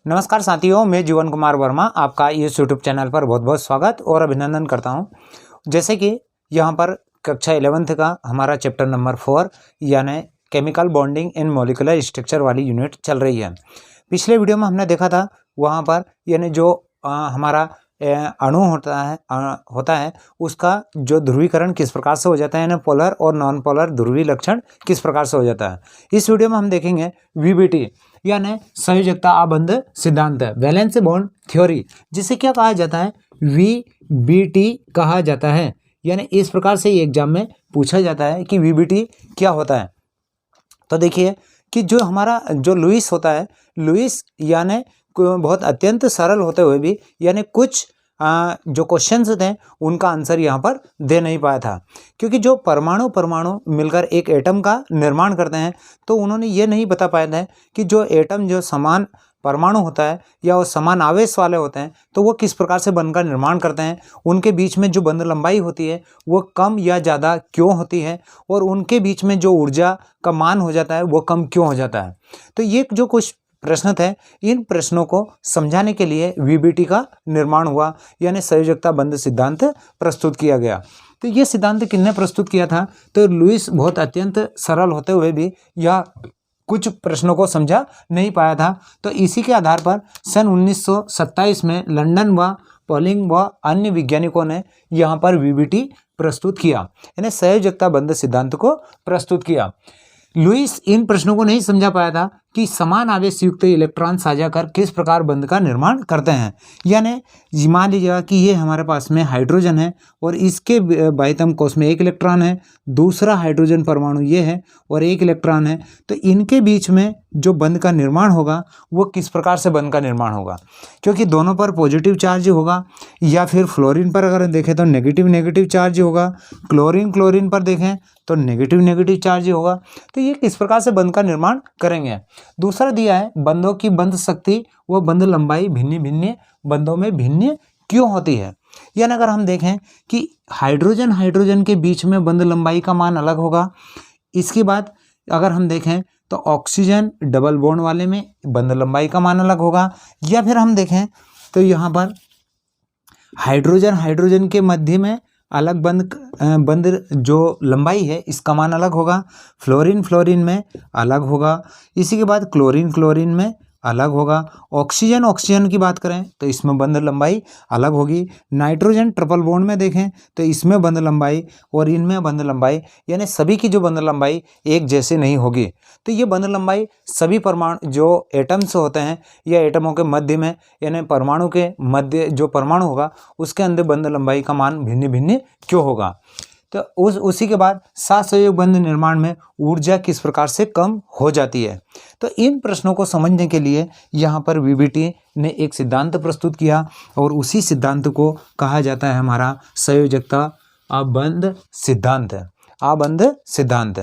नमस्कार साथियों, मैं जीवन कुमार वर्मा आपका इस यूट्यूब चैनल पर बहुत बहुत स्वागत और अभिनंदन करता हूं। जैसे कि यहाँ पर कक्षा 11th का हमारा चैप्टर नंबर 4 यानी chemical bonding in molecular structure वाली यूनिट चल रही है। पिछले वीडियो में हमने देखा था वहाँ पर यानी जो हमारा अणु होता है उसका जो ध्रुवीकरण किस प्रकार से हो जाता है, यानी पोलर और नॉन पोलर ध्रुवीय लक्षण किस प्रकार से हो जाता है। इस वीडियो में हम देखेंगे वीबीटी यानी संयोजकता आबंध सिद्धांत, वैलेंस बॉन्ड थ्योरी, जिसे क्या कहा जाता है, वीबीटी कहा जाता है। यानी इस प्रकार से एग्जाम में पूछा जाता है कि वीबीटी क्या होता है। तो देखिए कि जो हमारा जो लुईस होता है, लुईस यानी बहुत अत्यंत सरल होते हुए भी यानी कुछ जो क्वेश्चंस थे उनका आंसर यहाँ पर दे नहीं पाया था, क्योंकि जो परमाणु मिलकर एक एटम का निर्माण करते हैं तो उन्होंने ये नहीं बता पाया था कि जो एटम जो समान परमाणु होता है या वो समान आवेश वाले होते हैं तो वो किस प्रकार से बंध का निर्माण करते हैं, उनके बीच में जो बंध लंबाई होती है वो कम या ज़्यादा क्यों होती है, और उनके बीच में जो ऊर्जा का मान हो जाता है वो कम क्यों हो जाता है। तो ये जो कुछ प्रश्न थे, इन प्रश्नों को समझाने के लिए वीबीटी का निर्माण हुआ, यानी संयोजकता बंध सिद्धांत प्रस्तुत किया गया। तो ये सिद्धांत किसने प्रस्तुत किया था, तो लुईस बहुत अत्यंत सरल होते हुए भी यह कुछ प्रश्नों को समझा नहीं पाया था। तो इसी के आधार पर सन 1927 में लंदन व पॉलिंग व अन्य वैज्ञानिकों ने यहाँ पर वीबीटी प्रस्तुत किया, यानी संयोजकता बंध सिद्धांत को प्रस्तुत किया। लुईस इन प्रश्नों को नहीं समझा पाया था कि समान आवेश युक्त इलेक्ट्रॉन साझा कर किस प्रकार बंध का निर्माण करते हैं। यानी मान लीजिएगा कि ये हमारे पास में हाइड्रोजन है और इसके बाह्यतम कोश में एक इलेक्ट्रॉन है, दूसरा हाइड्रोजन परमाणु ये है और एक इलेक्ट्रॉन है। तो इनके बीच में जो बंध का निर्माण होगा वो किस प्रकार से बंध का निर्माण होगा, क्योंकि दोनों पर पॉजिटिव चार्ज होगा, या फिर फ्लोरीन पर अगर देखें तो नेगेटिव चार्ज होगा, क्लोरीन पर देखें तो नेगेटिव चार्ज होगा। तो ये किस प्रकार से बंध का निर्माण करेंगे। दूसरा दिया है बंधों की बंध शक्ति व बंध लंबाई भिन्न बंधों में भिन्न क्यों होती है। यानी अगर हम देखें कि हाइड्रोजन के बीच में बंध लंबाई का मान अलग होगा। इसके बाद अगर हम देखें तो ऑक्सीजन डबल बॉन्ड वाले में बंध लंबाई का मान अलग होगा, या फिर हम देखें तो यहाँ पर हाइड्रोजन के मध्य में अलग बंध जो लंबाई है इसका मान अलग होगा, फ्लोरीन में अलग होगा, इसी के बाद क्लोरीन में अलग होगा। ऑक्सीजन की बात करें तो इसमें बंध लंबाई अलग होगी। नाइट्रोजन ट्रिपल बॉन्ड में देखें तो इसमें बंध लंबाई और इनमें बंध लंबाई, यानी सभी की जो बंध लंबाई एक जैसी नहीं होगी। तो ये बंध लंबाई सभी परमाणु जो एटम्स होते हैं या एटमों के मध्य में, यानी परमाणु के मध्य जो परमाणु होगा उसके अंदर बंध लंबाई का मान भिन्न क्यों होगा। तो उसी के बाद सात संयोग बंध निर्माण में ऊर्जा किस प्रकार से कम हो जाती है। तो इन प्रश्नों को समझने के लिए यहाँ पर वीबीटी ने एक सिद्धांत प्रस्तुत किया और उसी सिद्धांत को कहा जाता है हमारा संयोजकता आबंध सिद्धांत।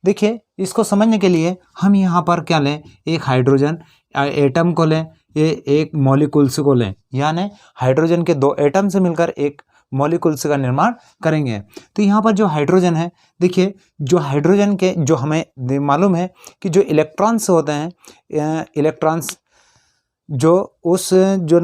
देखिए इसको समझने के लिए हम यहाँ पर क्या लें, एक हाइड्रोजन एटम को लें, ये एक मॉलिक्यूल्स को लें, यानी हाइड्रोजन के दो एटम से मिलकर एक मॉलिक्यूल्स का निर्माण करेंगे। तो यहाँ पर जो हाइड्रोजन है, देखिए जो हाइड्रोजन के जो हमें मालूम है कि जो इलेक्ट्रॉन्स होते हैं, इलेक्ट्रॉन्स जो उस जो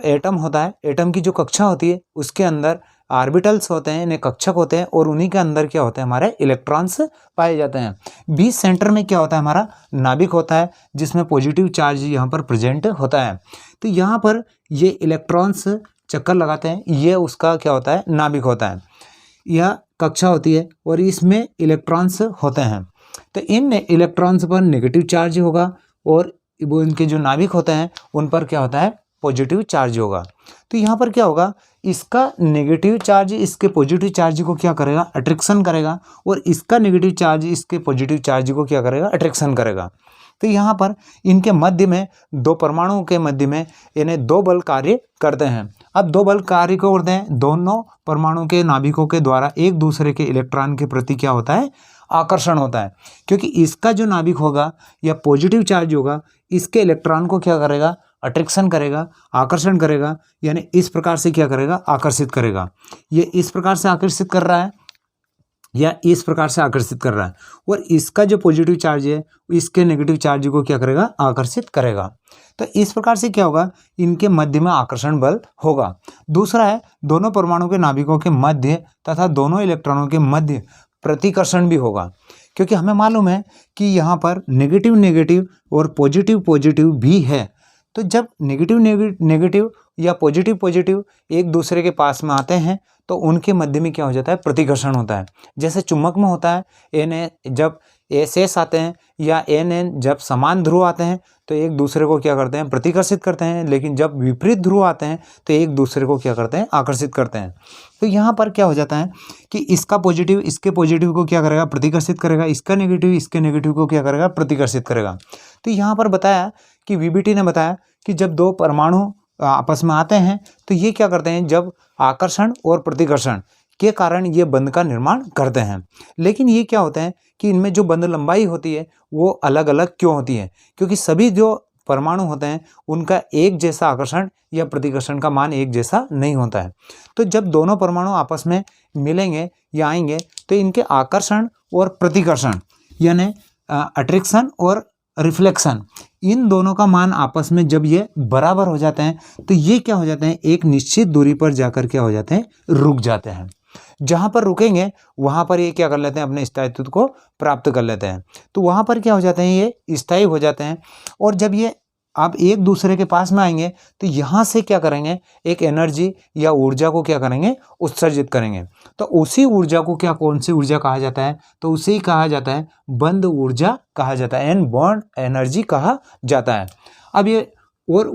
एटम होता है, एटम की जो कक्षा होती है उसके अंदर ऑर्बिटल्स होते हैं, यानी कक्षक होते हैं, और उन्हीं के अंदर क्या होते हैं, हमारे इलेक्ट्रॉन्स पाए जाते हैं। बीच सेंटर में क्या होता है, हमारा नाभिक होता है जिसमें पॉजिटिव चार्ज यहाँ पर प्रेजेंट होता है। तो यहाँ पर ये इलेक्ट्रॉन्स चक्कर लगाते हैं, ये उसका क्या होता है, नाभिक होता है, यह कक्षा होती है और इसमें इलेक्ट्रॉन्स होते हैं। तो इन इलेक्ट्रॉन्स पर नेगेटिव चार्ज होगा और वो इनके जो नाभिक होते हैं उन पर क्या होता है, पॉजिटिव चार्ज होगा। तो यहाँ पर क्या होगा, इसका नेगेटिव चार्ज इसके पॉजिटिव चार्ज को क्या करेगा, अट्रैक्शन करेगा, और इसका नेगेटिव चार्ज इसके पॉजिटिव चार्ज को क्या करेगा, अट्रैक्शन करेगा। तो यहाँ पर इनके मध्य में दो परमाणुओं के मध्य में यानी दो बल कार्य करते हैं। अब दो बल कार्य को करते हैं, दोनों परमाणुओं के नाभिकों के द्वारा एक दूसरे के इलेक्ट्रॉन के प्रति क्या होता है, आकर्षण होता है, क्योंकि इसका जो नाभिक होगा या पॉजिटिव चार्ज होगा इसके इलेक्ट्रॉन को क्या करेगा, अट्रैक्शन करेगा, आकर्षण करेगा, यानी इस प्रकार से क्या करेगा, आकर्षित करेगा। ये इस प्रकार से आकर्षित कर रहा है, या इस प्रकार से आकर्षित कर रहा है, और इसका जो पॉजिटिव चार्ज है इसके नेगेटिव चार्ज को क्या करेगा, आकर्षित करेगा। तो इस प्रकार से क्या होगा, इनके मध्य में आकर्षण बल होगा। दूसरा है दोनों परमाणु के नाभिकों के मध्य तथा दोनों इलेक्ट्रॉनों के मध्य प्रतिकर्षण भी होगा, क्योंकि हमें मालूम है कि यहाँ पर नेगेटिव नेगेटिव और पॉजिटिव पॉजिटिव भी है। तो जब नेगेटिव नेगेटिव या पॉजिटिव पॉजिटिव एक दूसरे के पास में आते हैं तो उनके मध्य में क्या हो जाता है, प्रतिकर्षण होता है। जैसे चुंबक में होता है एन जब एस एस आते हैं या एन एन जब समान ध्रुव आते हैं तो एक दूसरे को क्या करते हैं, प्रतिकर्षित करते हैं, लेकिन जब विपरीत ध्रुव आते हैं तो एक दूसरे को क्या करते हैं, आकर्षित करते हैं। तो यहाँ पर क्या हो जाता है कि इसका पॉजिटिव इसके पॉजिटिव को क्या करेगा, प्रतिकर्षित करेगा, इसका नेगेटिव इसके नेगेटिव को क्या करेगा, प्रतिकर्षित करेगा। तो यहाँ पर बताया कि वीबीटी ने बताया कि जब दो परमाणु आपस में आते हैं तो ये क्या करते हैं, जब आकर्षण और प्रतिकर्षण के कारण ये बंध का निर्माण करते हैं। लेकिन ये क्या होता है कि इनमें जो बंध लंबाई होती है वो अलग अलग क्यों होती है, क्योंकि सभी जो परमाणु होते हैं उनका एक जैसा आकर्षण या प्रतिकर्षण का मान एक जैसा नहीं होता है। तो जब दोनों परमाणु आपस में मिलेंगे या आएंगे तो इनके आकर्षण और प्रतिकर्षण यानी अट्रैक्शन और रिफ्लेक्शन, इन दोनों का मान आपस में जब ये बराबर हो जाते हैं तो ये क्या हो जाते हैं, एक निश्चित दूरी पर जाकर क्या हो जाते हैं, रुक जाते हैं। जहाँ पर रुकेंगे वहाँ पर ये क्या कर लेते हैं, अपने स्थायित्व को प्राप्त कर लेते हैं। तो वहाँ पर क्या हो जाते हैं, ये स्थायी हो जाते हैं। और जब ये आप एक दूसरे के पास में आएंगे तो यहाँ से क्या करेंगे, एक एनर्जी या ऊर्जा को क्या करेंगे, उत्सर्जित करेंगे। तो उसी ऊर्जा को क्या, कौन सी ऊर्जा कहा जाता है, तो उसे ही कहा जाता है बंध ऊर्जा कहा जाता है, एंड बॉन्ड एनर्जी कहा जाता है। अब ये और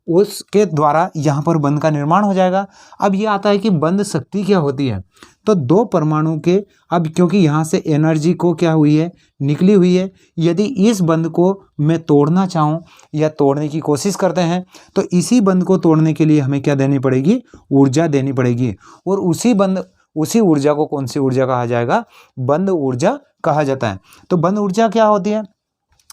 उसके द्वारा यहाँ पर बंध का निर्माण हो जाएगा। अब ये आता है कि बंध शक्ति क्या होती है, तो दो परमाणु के, अब क्योंकि यहाँ से एनर्जी को क्या हुई है, निकली हुई है, यदि इस बंध को मैं तोड़ना चाहूँ या तोड़ने की कोशिश करते हैं तो इसी बंध को तोड़ने के लिए हमें क्या देनी पड़ेगी, ऊर्जा देनी पड़ेगी। और उसी ऊर्जा को कौन सी ऊर्जा कहा जाएगा, बंध ऊर्जा कहा जाता है। तो बंध ऊर्जा क्या होती है,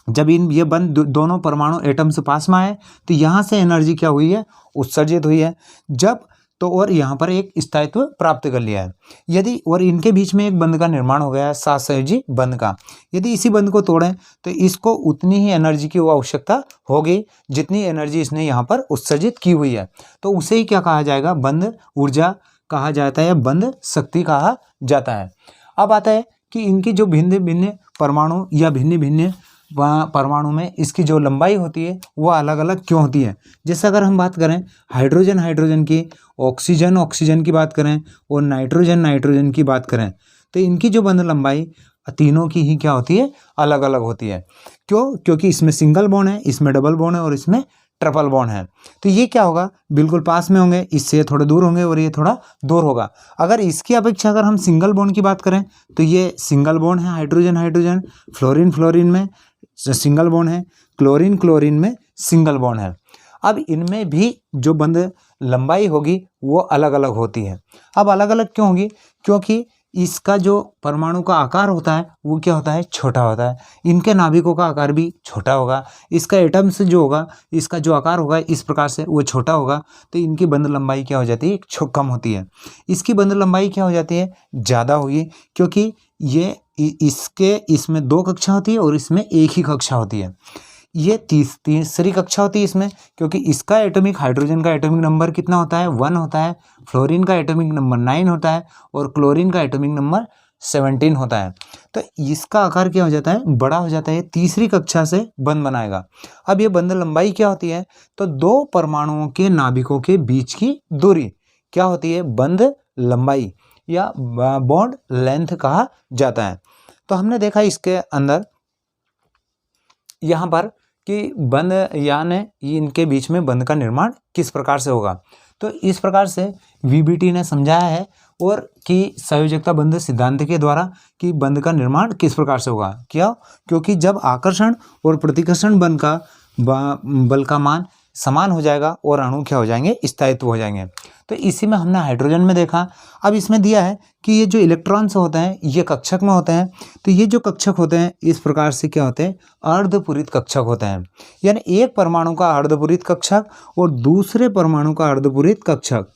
जब ये बंध दोनों परमाणु एटम्स पास में आए तो यहाँ से एनर्जी क्या हुई है, उत्सर्जित हुई है। जब तो और यहाँ पर एक स्थायित्व प्राप्त कर लिया है। यदि और इनके बीच में एक बंध का निर्माण हो गया है, सात संयोजी बंध का, यदि इसी बंध को तोड़ें तो इसको उतनी ही एनर्जी की आवश्यकता होगी जितनी एनर्जी इसने यहाँ पर उत्सर्जित की हुई है। तो उसे ही क्या कहा जाएगा, बंध ऊर्जा कहा जाता है या बंध शक्ति कहा जाता है। अब आता है कि इनकी जो भिन्न भिन्न परमाणु या भिन्न भिन्न परमाणु में इसकी जो लंबाई होती है वो अलग अलग क्यों होती है। जैसे अगर हम बात करें हाइड्रोजन की, ऑक्सीजन की बात करें और नाइट्रोजन की बात करें तो इनकी जो बंध लंबाई तीनों की ही क्या होती है, अलग अलग होती है। क्यों, क्योंकि इसमें सिंगल बॉन्ड है, इसमें डबल बॉन्ड है और इसमें ट्रिपल बॉन्ड है। तो ये क्या होगा, बिल्कुल पास में होंगे, इससे थोड़े दूर होंगे और ये थोड़ा दूर होगा। अगर इसकी अपेक्षा अगर हम सिंगल बॉन्ड की बात करें तो ये सिंगल बॉन्ड है, हाइड्रोजन फ्लोरीन में सिंगल बॉन्ड है, क्लोरीन में सिंगल बॉन्ड है। अब इनमें भी जो बंध लंबाई होगी वो अलग अलग होती है। अब अलग अलग क्यों होगी, क्योंकि इसका जो परमाणु का आकार होता है वो क्या होता है, छोटा होता है। इनके नाभिकों का आकार भी छोटा होगा, इसका एटम्स जो होगा, इसका जो आकार होगा इस प्रकार से वो छोटा होगा। तो इनकी बंध लंबाई क्या हो जाती है, कम होती है। इसकी बंध लंबाई क्या हो जाती है, ज़्यादा होगी, क्योंकि ये इसमें दो कक्षा होती है और इसमें एक ही कक्षा होती है। ये तीसरी कक्षा होती है इसमें, क्योंकि इसका हाइड्रोजन का एटॉमिक नंबर कितना होता है, 1 होता है, फ्लोरीन का एटॉमिक नंबर 9 होता है और क्लोरीन का एटॉमिक नंबर 17 होता है। तो इसका आकार क्या हो जाता है, बड़ा हो जाता है, तीसरी कक्षा से बंध बनाएगा। अब ये बंध लंबाई क्या होती है, तो दो परमाणुओं के नाभिकों के बीच की दूरी क्या होती है, बंध लंबाई या बॉन्ड लेंथ कहा जाता है। तो हमने देखा इसके अंदर यहाँ पर कि बंध यानी इनके बीच में बंध का निर्माण किस प्रकार से होगा। तो इस प्रकार से वीबीटी ने समझाया है और कि संयोजकता बंध सिद्धांत के द्वारा कि बंध का निर्माण किस प्रकार से होगा। क्या, क्योंकि जब आकर्षण और प्रतिकर्षण बल का मान समान हो जाएगा और अणु क्या हो जाएंगे, स्थायित्व हो जाएंगे। तो इसी में हमने हाइड्रोजन में देखा। अब इसमें दिया है कि ये जो इलेक्ट्रॉन्स होते हैं ये कक्षक में होते हैं। तो ये जो कक्षक होते हैं इस प्रकार से क्या होते हैं, अर्धपूरित कक्षक होते हैं। यानी एक परमाणु का अर्धपूरित कक्षक और दूसरे परमाणु का अर्धपूरित कक्षक,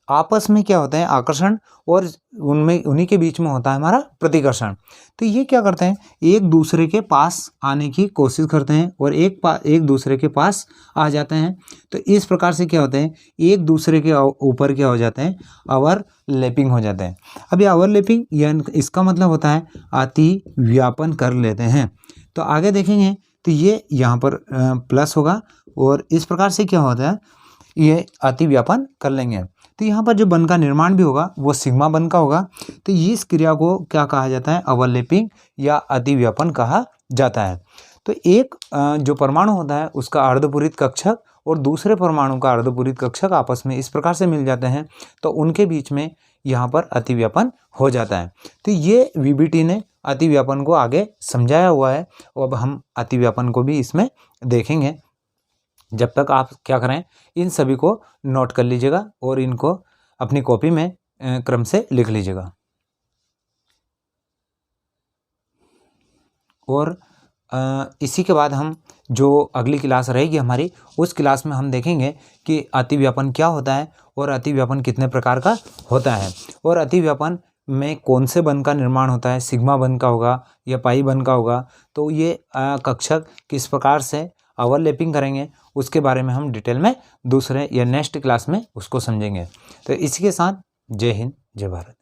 आपस में क्या होता है आकर्षण, और उनमें उन्हीं के बीच में होता है हमारा प्रतिकर्षण। तो ये क्या करते हैं, एक दूसरे के पास आने की कोशिश करते हैं और एक दूसरे के पास आ जाते हैं। तो इस प्रकार से क्या होते हैं, एक दूसरे के ऊपर क्या हो जाते हैं, ओवरलैपिंग हो जाते हैं। अब ये ओवरलैपिंग या इसका मतलब होता है अति व्यापन कर लेते हैं। तो आगे देखेंगे तो ये यहाँ पर प्लस होगा, और इस प्रकार से क्या होता है, ये अति व्यापन कर लेंगे। तो यहाँ पर जो बन का निर्माण भी होगा वो सिग्मा बन का होगा। तो इस क्रिया को क्या कहा जाता है, ओवरलैपिंग या अति व्यापन कहा जाता है। तो एक जो परमाणु होता है उसका अर्धपूरित कक्षक और दूसरे परमाणु का अर्धपूरित कक्षक आपस में इस प्रकार से मिल जाते हैं, तो उनके बीच में यहाँ पर अति व्यापन हो जाता है। तो ये वीबीटी ने अति व्यापन को आगे समझाया हुआ है, और अब हम अति व्यापन को भी इसमें देखेंगे। जब तक आप क्या करें, इन सभी को नोट कर लीजिएगा और इनको अपनी कॉपी में क्रम से लिख लीजिएगा। और इसी के बाद हम जो अगली क्लास रहेगी हमारी, उस क्लास में हम देखेंगे कि अति व्यापन क्या होता है और अति व्यापन कितने प्रकार का होता है, और अति व्यापन में कौन से बन का निर्माण होता है, सिग्मा बन का होगा या पाई बन का होगा। तो ये कक्षक किस प्रकार से ओवरलैपिंग करेंगे उसके बारे में हम डिटेल में दूसरे या नेक्स्ट क्लास में उसको समझेंगे। तो इसी के साथ जय हिंद, जय भारत।